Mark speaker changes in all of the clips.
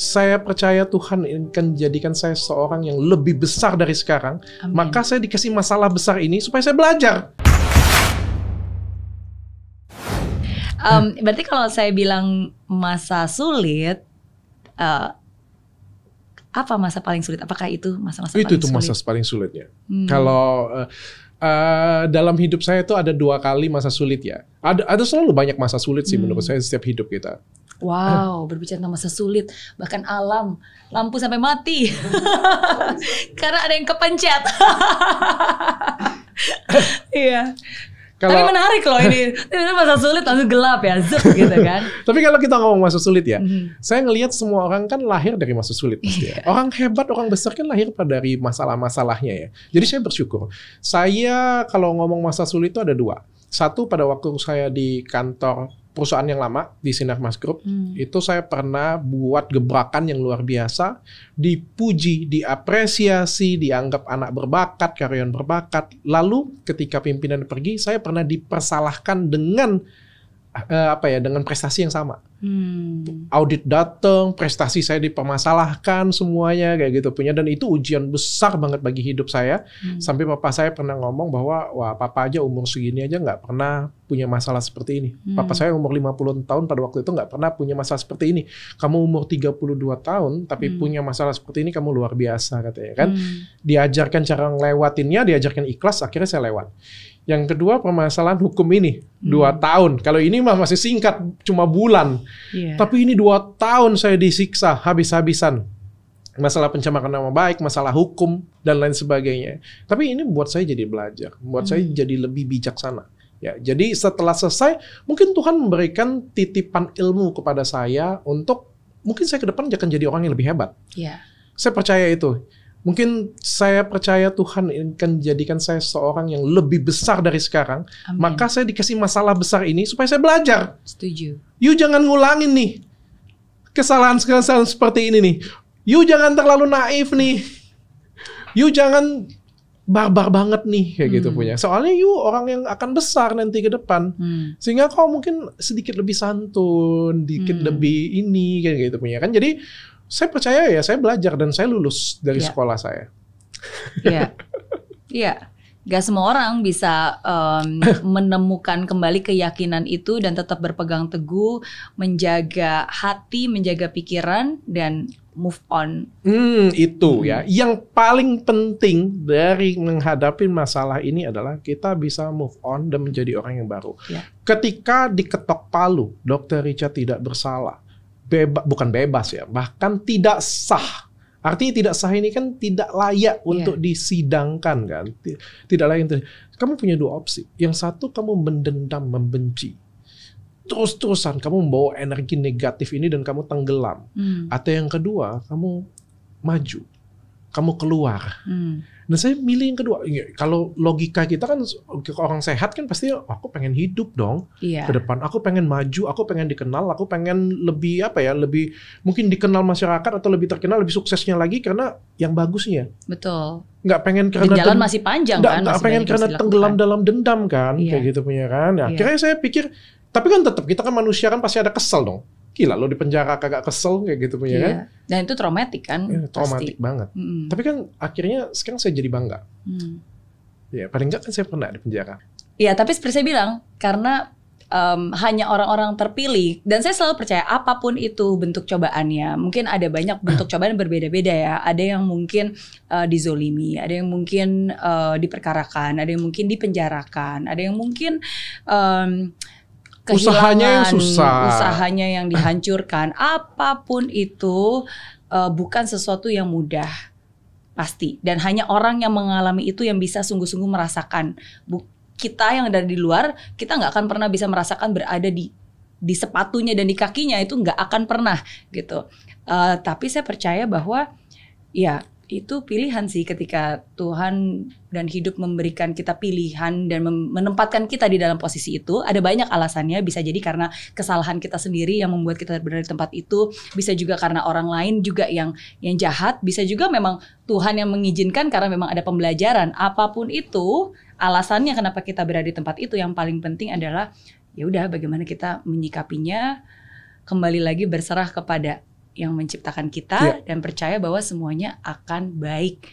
Speaker 1: saya percaya Tuhan akan jadikan saya seorang yang lebih besar dari sekarang.
Speaker 2: Amin.
Speaker 1: Maka saya dikasih masalah besar ini supaya saya belajar.
Speaker 2: Berarti kalau saya bilang masa sulit, apa masa paling sulit? Apakah itu masa-masa paling sulit?
Speaker 1: Itu masa paling sulitnya. Kalau dalam hidup saya itu ada 2 kali masa sulit ya. Ada selalu banyak masa sulit sih menurut saya setiap hidup kita.
Speaker 2: Wow, berbicara tentang masa sulit, bahkan alam, lampu sampai mati karena ada yang kepencet. Iya. Tapi menarik loh ini masa sulit langsung gelap ya, zup gitu kan.
Speaker 1: Tapi kalau kita ngomong masa sulit ya, saya ngelihat semua orang kan lahir dari masa sulit pasti ya. Orang hebat, orang besar kan lahir dari masalah-masalahnya ya. Jadi saya bersyukur. Saya kalau ngomong masa sulit itu ada 2. Satu pada waktu saya di kantor perusahaan yang lama di Sinar Mas Group, itu saya pernah buat gebrakan yang luar biasa, dipuji, diapresiasi, dianggap anak berbakat, karyawan berbakat. Lalu ketika pimpinan pergi, saya pernah dipersalahkan dengan dengan prestasi yang sama. Audit datang, prestasi saya dipermasalahkan semuanya kayak gitu punya, dan itu ujian besar banget bagi hidup saya. Sampai papa saya pernah ngomong bahwa wah, papa aja umur segini aja nggak pernah punya masalah seperti ini. Papa saya umur 50 tahun pada waktu itu nggak pernah punya masalah seperti ini. Kamu umur 32 tahun tapi punya masalah seperti ini, kamu luar biasa katanya kan. Diajarkan cara ngelewatinnya, diajarkan ikhlas, akhirnya saya lewat. Yang kedua permasalahan hukum ini 2 tahun. Kalau ini mah masih singkat, cuma bulan. Tapi ini 2 tahun saya disiksa habis-habisan. Masalah pencemaran nama baik, masalah hukum dan lain sebagainya. Tapi ini buat saya jadi belajar, buat saya jadi lebih bijaksana. Ya, jadi setelah selesai, mungkin Tuhan memberikan titipan ilmu kepada saya untuk mungkin saya ke depan akan jadi orang yang lebih hebat. Saya percaya itu. Mungkin saya percaya Tuhan akan jadikan saya seorang yang lebih besar dari sekarang.
Speaker 2: Amin.
Speaker 1: Maka saya dikasih masalah besar ini supaya saya belajar.
Speaker 2: Setuju.
Speaker 1: You jangan ngulangin nih kesalahan-kesalahan seperti ini nih. You jangan terlalu naif nih. You jangan barbar banget nih kayak gitu punya. Soalnya you orang yang akan besar nanti ke depan. Sehingga kau mungkin sedikit lebih santun, sedikit lebih ini kayak gitu punya kan. Jadi saya percaya ya, saya belajar dan saya lulus dari sekolah saya.
Speaker 2: Iya. Gak semua orang bisa menemukan kembali keyakinan itu dan tetap berpegang teguh, menjaga hati, menjaga pikiran, dan move on.
Speaker 1: Itu ya. Yang paling penting dari menghadapi masalah ini adalah kita bisa move on dan menjadi orang yang baru. Ketika diketok palu, Dr. Richard tidak bersalah. Bukan bebas ya, bahkan tidak sah. Artinya tidak sah ini kan tidak layak untuk disidangkan kan. Tidak layak. Kamu punya 2 opsi. Yang satu kamu mendendam, membenci. Terus-terusan kamu membawa energi negatif ini dan kamu tenggelam. Atau yang kedua, kamu maju. Kamu keluar. Nah saya milih yang kedua. Kalau logika kita kan orang sehat kan pasti aku pengen hidup dong ke depan. Aku pengen maju, aku pengen dikenal, aku pengen lebih lebih mungkin dikenal masyarakat atau lebih terkenal, lebih suksesnya lagi karena yang bagusnya.
Speaker 2: Betul.
Speaker 1: Nggak pengen karena
Speaker 2: jalan masih panjang kan.
Speaker 1: Nggak pengen karena tenggelam dalam dendam kan, kayak gitu punya kan. Nah, akhirnya saya pikir, tapi kan tetap kita kan manusia kan pasti ada kesel dong. Gila lo di penjara kagak kesel kayak gitu punya kan.
Speaker 2: Dan itu traumatik kan.
Speaker 1: Traumatik banget. Tapi kan akhirnya sekarang saya jadi bangga. Ya paling enggak kan saya pernah di penjara.
Speaker 2: Iya tapi seperti saya bilang, karena hanya orang-orang terpilih, dan saya selalu percaya apapun itu bentuk cobaannya. Mungkin ada banyak bentuk cobaan yang berbeda-beda ya. Ada yang mungkin dizolimi, ada yang mungkin diperkarakan, ada yang mungkin dipenjarakan, ada yang mungkin
Speaker 1: usahanya yang susah,
Speaker 2: usahanya yang dihancurkan. Apapun itu bukan sesuatu yang mudah pasti, dan hanya orang yang mengalami itu yang bisa sungguh-sungguh merasakan. Kita yang ada di luar, kita nggak akan pernah bisa merasakan berada di sepatunya dan di kakinya, itu nggak akan pernah gitu. Tapi saya percaya bahwa ya itu pilihan sih, ketika Tuhan dan hidup memberikan kita pilihan dan menempatkan kita di dalam posisi itu. Ada banyak alasannya, bisa jadi karena kesalahan kita sendiri yang membuat kita berada di tempat itu, bisa juga karena orang lain juga yang jahat, bisa juga memang Tuhan yang mengizinkan karena memang ada pembelajaran. Apapun itu alasannya kenapa kita berada di tempat itu, yang paling penting adalah ya udah bagaimana kita menyikapinya, kembali lagi berserah kepada yang menciptakan kita dan percaya bahwa semuanya akan baik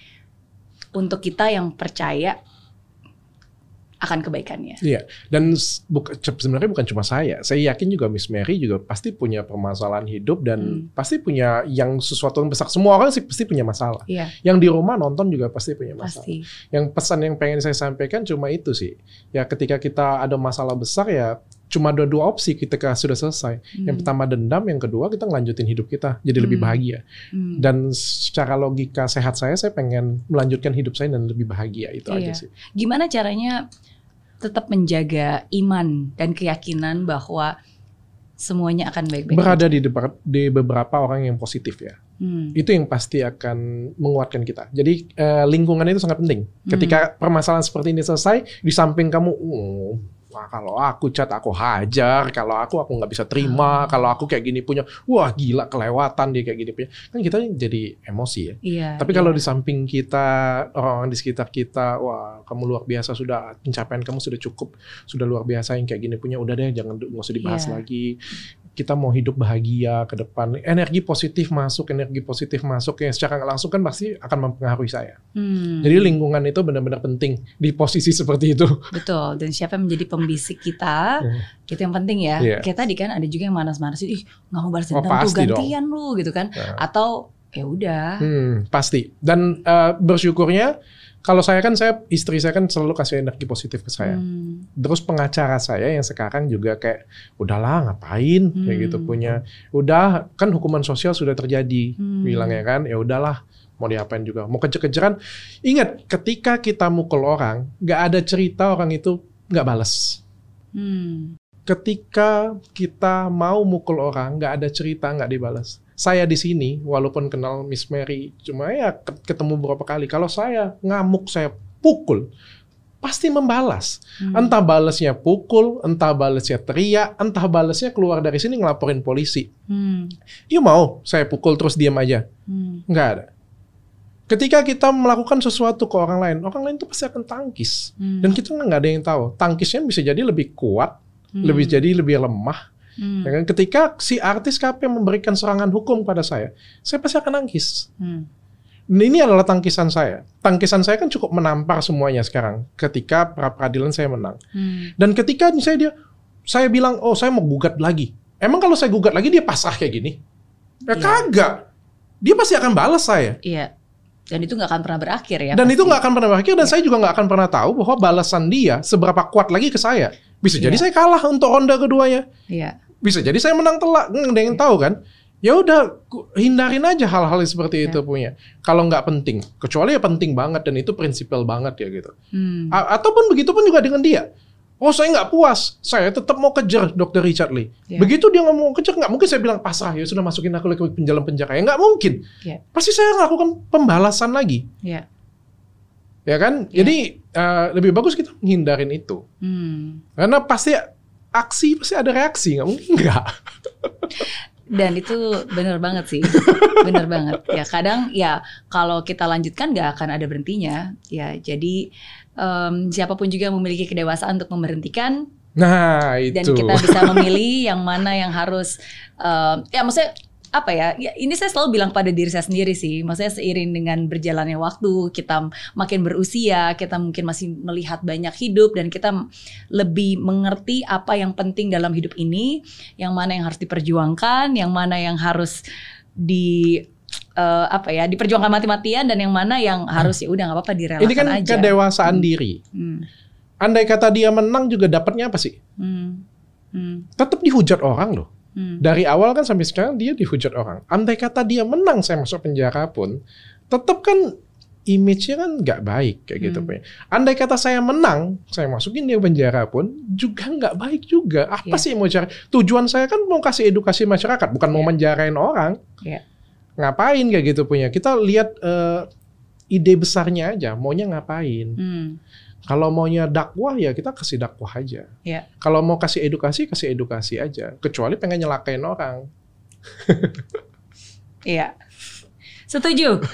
Speaker 2: untuk kita yang percaya akan kebaikannya.
Speaker 1: Iya, dan sebenarnya bukan cuma saya yakin juga Miss Mary juga pasti punya permasalahan hidup dan pasti punya yang sesuatu yang besar. Semua orang sih pasti punya masalah.
Speaker 2: Iya.
Speaker 1: Yang di rumah nonton juga pasti punya masalah.
Speaker 2: Pasti.
Speaker 1: Yang pesan yang pengen saya sampaikan cuma itu sih. Ya ketika kita ada masalah besar ya cuma ada dua opsi ketika sudah selesai. Yang pertama dendam, yang kedua kita ngelanjutin hidup kita jadi lebih bahagia. Dan secara logika sehat saya pengen melanjutkan hidup saya dan lebih bahagia itu aja sih.
Speaker 2: Gimana caranya tetap menjaga iman dan keyakinan bahwa semuanya akan baik-baik?
Speaker 1: Berada di beberapa orang yang positif ya. Itu yang pasti akan menguatkan kita. Jadi lingkungan itu sangat penting. Ketika permasalahan seperti ini selesai, di samping kamu, wah kalau aku chat aku hajar, kalau aku nggak bisa terima, kalau aku kayak gini punya, wah gila kelewatan dia kayak gini punya, kan kita jadi emosi ya.
Speaker 2: Iya,
Speaker 1: tapi kalau di samping kita, orang di sekitar kita, wah kamu luar biasa, sudah pencapaian kamu sudah cukup, sudah luar biasa yang kayak gini punya, udah deh nggak usah dibahas lagi. Kita mau hidup bahagia ke depan, energi positif masuk yang secara nggak langsung kan pasti akan mempengaruhi saya. Jadi lingkungan itu benar-benar penting di posisi seperti itu.
Speaker 2: Betul, dan siapa yang menjadi pembisik kita, itu yang penting ya. Kayak tadi kan ada juga yang manas-manas, ih nggak mau balas dendam tuh, gantian lu gitu kan. Atau ya udah.
Speaker 1: Pasti. Dan bersyukurnya, kalau istri saya kan selalu kasih energi positif ke saya. Terus pengacara saya yang sekarang juga kayak, udahlah ngapain kayak gitu punya. Udah kan hukuman sosial sudah terjadi, bilangnya kan, ya udahlah mau diapain juga. Mau kejar-kejaran. Ingat, ketika kita mukul orang, nggak ada cerita orang itu nggak balas. Ketika kita mau mukul orang, nggak ada cerita nggak dibalas. Saya di sini, walaupun kenal Miss Mary, cuma ya ketemu beberapa kali. Kalau saya ngamuk, saya pukul, pasti membalas. Entah balasnya pukul, entah balasnya teriak, entah balasnya keluar dari sini ngelaporin polisi. You mau saya pukul terus diam aja? Nggak ada. Ketika kita melakukan sesuatu ke orang lain itu pasti akan tangkis. Dan kita nggak ada yang tahu. Tangkisnya bisa jadi lebih kuat, lebih lemah. Ya kan? Ketika si artis KP memberikan serangan hukum pada saya pasti akan nangkis. Ini adalah tangkisan saya. Tangkisan saya kan cukup menampar semuanya sekarang ketika pra-peradilan saya menang. Dan ketika saya bilang, saya mau gugat lagi. Emang kalau saya gugat lagi dia pasrah kayak gini? Ya kagak. Dia pasti akan balas saya.
Speaker 2: Iya. Dan itu nggak akan pernah berakhir ya.
Speaker 1: Dan itu nggak akan pernah berakhir, dan saya juga nggak akan pernah tahu bahwa balasan dia seberapa kuat lagi ke saya. Bisa jadi saya kalah untuk ronde keduanya. Bisa jadi saya menang telak, nggak ada yang tahu kan. Ya udah, hindarin aja hal-hal seperti itu punya. Kalau nggak penting, kecuali ya penting banget dan itu prinsipil banget ya gitu. Ataupun begitu pun juga dengan dia. Saya nggak puas, saya tetap mau kejar Dr. Richard Lee. Begitu dia ngomong kejar, nggak mungkin saya bilang pasrah, ya sudah masukin aku ke penjara. Ya nggak mungkin. Pasti saya lakukan pembalasan lagi. Ya kan? Jadi lebih bagus kita menghindarin itu. Karena pasti aksi pasti ada reaksi, nggak mungkin nggak.
Speaker 2: Dan itu benar banget sih, benar banget. Ya kadang ya kalau kita lanjutkan nggak akan ada berhentinya. Ya jadi siapapun juga memiliki kedewasaan untuk memberhentikan.
Speaker 1: Nah itu.
Speaker 2: Dan kita bisa memilih yang mana yang harus, ya maksudnya apa ya, ini saya selalu bilang pada diri saya sendiri sih. Maksudnya seiring dengan berjalannya waktu, kita makin berusia, kita mungkin masih melihat banyak hidup, dan kita lebih mengerti apa yang penting dalam hidup ini, yang mana yang harus diperjuangkan, yang mana yang harus diperjuangkan mati-matian, dan yang mana yang harus ya udah nggak apa-apa direlakan aja.
Speaker 1: Ini kan kedewasaan diri. Andai kata dia menang juga dapatnya apa sih? Tetap dihujat orang loh. Dari awal kan sampai sekarang dia dihujat orang. Andai kata dia menang, saya masuk penjara pun, tetap kan image-nya kan nggak baik kayak gitu. Andai kata saya menang, saya masukin dia penjara pun juga nggak baik juga. Apa sih mau cari? Tujuan saya kan mau kasih edukasi masyarakat, bukan mau menjarain orang. Ngapain kayak gitu punya? Kita lihat ide besarnya aja, maunya ngapain. Kalau maunya dakwah ya kita kasih dakwah aja. Kalau mau kasih edukasi aja. Kecuali pengen nyelakain orang.
Speaker 2: Iya. Setuju.